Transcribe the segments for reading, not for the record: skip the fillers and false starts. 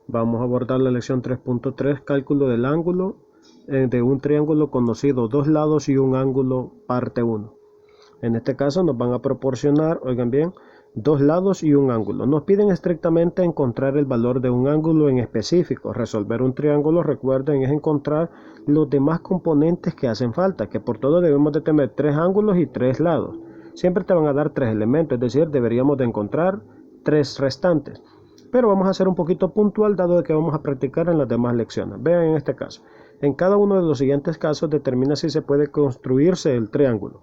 Vamos a abordar la lección 3.3, cálculo del ángulo de un triángulo conocido, dos lados y un ángulo, parte 1. En este caso nos van a proporcionar, oigan bien, dos lados y un ángulo. Nos piden estrictamente encontrar el valor de un ángulo en específico. Resolver un triángulo, recuerden, es encontrar los demás componentes que hacen falta, que por todo debemos de tener 3 ángulos y 3 lados. Siempre te van a dar 3 elementos, es decir, deberíamos de encontrar 3 restantes. Pero vamos a ser un poquito puntual, dado que vamos a practicar en las demás lecciones. Vean en este caso. En cada uno de los siguientes casos determina si se puede construirse el triángulo.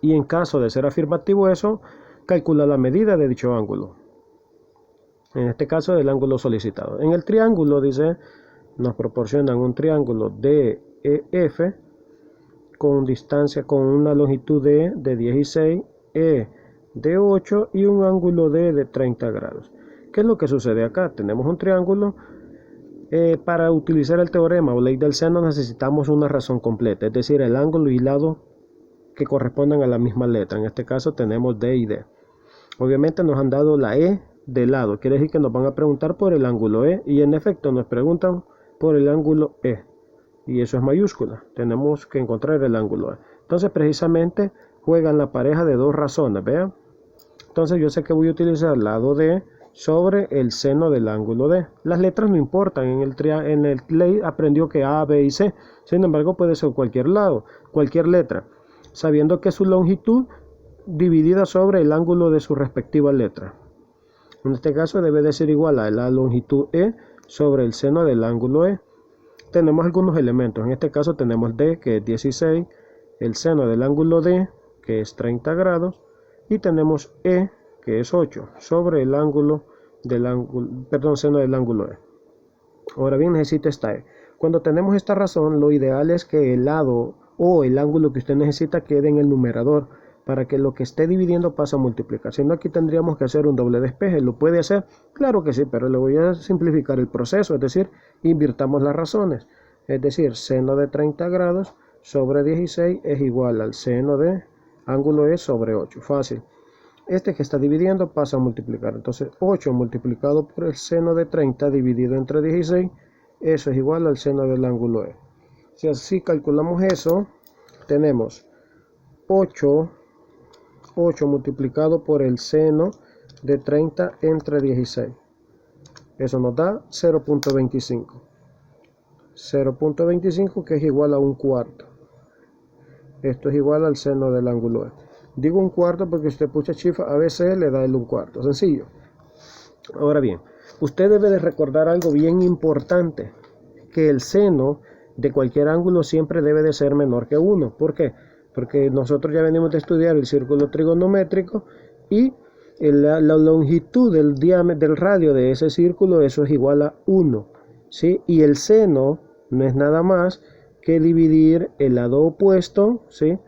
Y en caso de ser afirmativo eso, calcula la medida de dicho ángulo. En este caso, el ángulo solicitado. En el triángulo, dice, nos proporcionan un triángulo DEF con distancia, con una longitud D de 16, E de 8 y un ángulo D de 30 grados. ¿Qué es lo que sucede acá? Tenemos un triángulo. Para utilizar el teorema o ley del seno necesitamos una razón completa, es decir, el ángulo y lado que correspondan a la misma letra. En este caso tenemos D y D. Obviamente nos han dado la E de lado, quiere decir que nos van a preguntar por el ángulo E, y en efecto nos preguntan por el ángulo E, y eso es mayúscula, tenemos que encontrar el ángulo E. Entonces precisamente juegan la pareja de dos razones, vean. Entonces yo sé que voy a utilizar el lado D sobre el seno del ángulo D. Las letras no importan, en el ley aprendió que A, B y C, sin embargo puede ser cualquier lado, cualquier letra, sabiendo que su longitud dividida sobre el ángulo de su respectiva letra. En este caso debe de ser igual a la longitud E sobre el seno del ángulo E. Tenemos algunos elementos, en este caso tenemos D, que es 16, el seno del ángulo D, que es 30 grados, y tenemos E, que es 8, sobre el ángulo del seno del ángulo E. Ahora bien, necesito esta E. Cuando tenemos esta razón, lo ideal es que el lado o el ángulo que usted necesita quede en el numerador, para que lo que esté dividiendo pase a multiplicar. Si no, aquí tendríamos que hacer un doble despeje. ¿Lo puede hacer? Claro que sí, pero le voy a simplificar el proceso, es decir, invirtamos las razones. Es decir, seno de 30 grados sobre 16 es igual al seno de ángulo E sobre 8. Fácil. Este que está dividiendo pasa a multiplicar. Entonces 8 multiplicado por el seno de 30 dividido entre 16, eso es igual al seno del ángulo E. Si así calculamos eso, tenemos 8 multiplicado por el seno de 30 entre 16. Eso nos da 0.25. 0.25 que es igual a un cuarto. Esto es igual al seno del ángulo E. Digo un cuarto porque usted pucha chifra, a veces le da el un cuarto. Sencillo. Ahora bien, usted debe de recordar algo bien importante, que el seno de cualquier ángulo siempre debe de ser menor que 1. ¿Por qué? Porque nosotros ya venimos de estudiar el círculo trigonométrico y la longitud del radio de ese círculo, eso es igual a 1, ¿sí? Y el seno no es nada más que dividir el lado opuesto, ¿sí?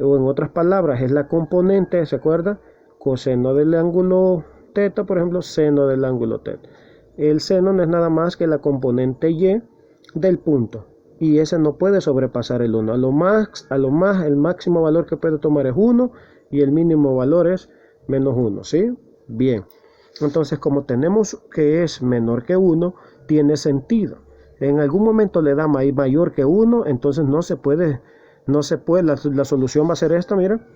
O en otras palabras, es la componente, ¿se acuerda? Coseno del ángulo teta, por ejemplo, seno del ángulo teta. El seno no es nada más que la componente y del punto. Y ese no puede sobrepasar el 1. El máximo valor que puede tomar es 1 y el mínimo valor es menos 1, ¿sí? Bien. Entonces, como tenemos que es menor que 1, tiene sentido. En algún momento le da mayor que 1, entonces no se puede, la solución va a ser esta, mira.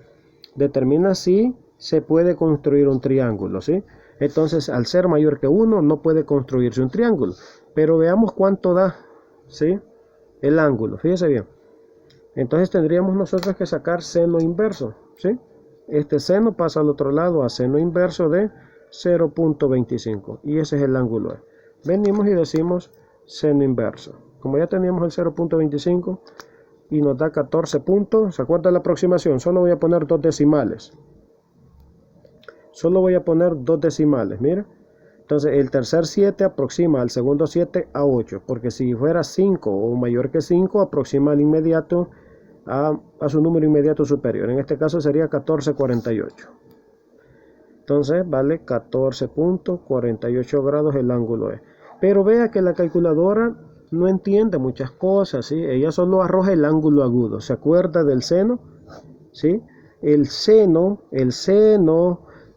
Determina si se puede construir un triángulo, ¿sí? Entonces, al ser mayor que 1, no puede construirse un triángulo. Pero veamos cuánto da, ¿sí? El ángulo, fíjese bien. Entonces tendríamos nosotros que sacar seno inverso, ¿sí? Este seno pasa al otro lado a seno inverso de 0.25 y ese es el ángulo E. Venimos y decimos seno inverso. Como ya teníamos el 0.25 y nos da 14 puntos, ¿se acuerda la aproximación? Solo voy a poner dos decimales. Mira. Entonces el tercer 7 aproxima al segundo 7 a 8, porque si fuera 5 o mayor que 5, aproxima al inmediato a su número inmediato superior. En este caso sería 14,48. Entonces vale 14.48 grados el ángulo E. Pero vea que la calculadora no entiende muchas cosas, ¿sí? Ella solo arroja el ángulo agudo. ¿Se acuerda del seno? ¿Sí? El seno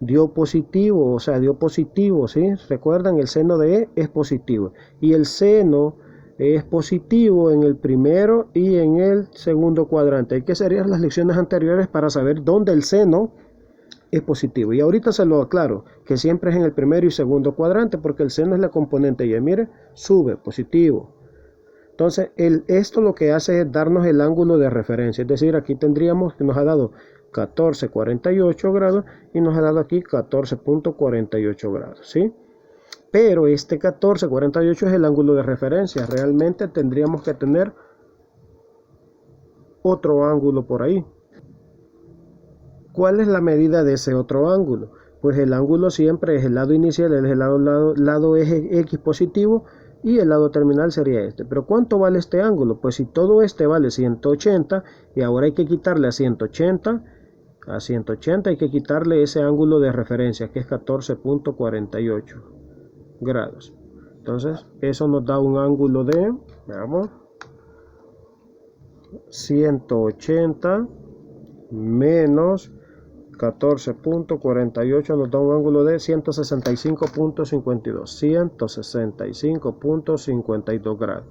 dio positivo, o sea, dio positivo, ¿sí? Recuerdan, el seno de E es positivo. Y el seno es positivo en el primero y en el segundo cuadrante. Hay que seguir las lecciones anteriores para saber dónde el seno es positivo. Y ahorita se lo aclaro, que siempre es en el primero y segundo cuadrante, porque el seno es la componente Y. Mire, sube, positivo. Entonces, esto lo que hace es darnos el ángulo de referencia. Es decir, aquí tendríamos que nos ha dado 14,48 grados y nos ha dado aquí 14,48 grados, ¿sí? Pero este 14,48 es el ángulo de referencia. Realmente tendríamos que tener otro ángulo por ahí. ¿Cuál es la medida de ese otro ángulo? Pues el ángulo siempre es el lado inicial, es el lado eje X positivo, y el lado terminal sería este. Pero ¿cuánto vale este ángulo? Pues si todo este vale 180 y ahora hay que quitarle a 180 hay que quitarle ese ángulo de referencia, que es 14,48 grados. Entonces eso nos da un ángulo de, veamos, 180 menos 14,48 nos da un ángulo de 165,52 grados.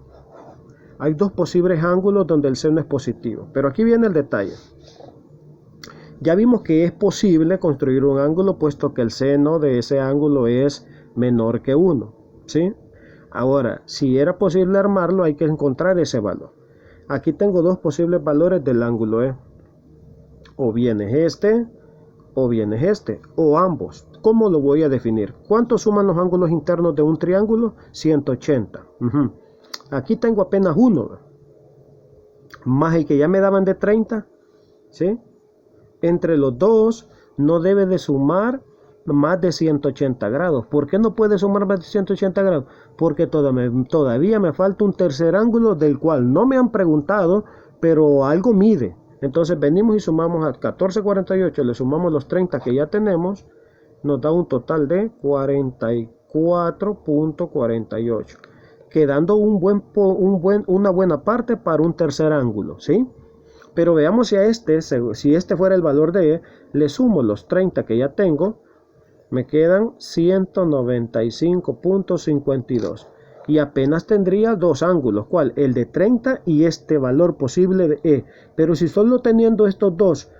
Hay dos posibles ángulos donde el seno es positivo, pero aquí viene el detalle. Ya vimos que es posible construir un ángulo puesto que el seno de ese ángulo es menor que 1, ¿sí? Ahora, si era posible armarlo, hay que encontrar ese valor. Aquí tengo dos posibles valores del ángulo E. O bien es este, o bien es este, o ambos. ¿Cómo lo voy a definir? ¿Cuánto suman los ángulos internos de un triángulo? 180. Aquí tengo apenas uno, más el que ya me daban de 30, ¿sí? Entre los dos no debe de sumar más de 180 grados. ¿Por qué no puede sumar más de 180 grados? Porque todavía me falta un tercer ángulo del cual no me han preguntado, pero algo mide. Entonces venimos y sumamos a 14,48, le sumamos los 30 que ya tenemos, nos da un total de 44,48, quedando una buena parte para un tercer ángulo, ¿sí? Pero veamos si este fuera el valor de E, le sumo los 30 que ya tengo, me quedan 195,52. Y apenas tendría dos ángulos, ¿cuál? El de 30 y este valor posible de E. Pero si solo teniendo estos dos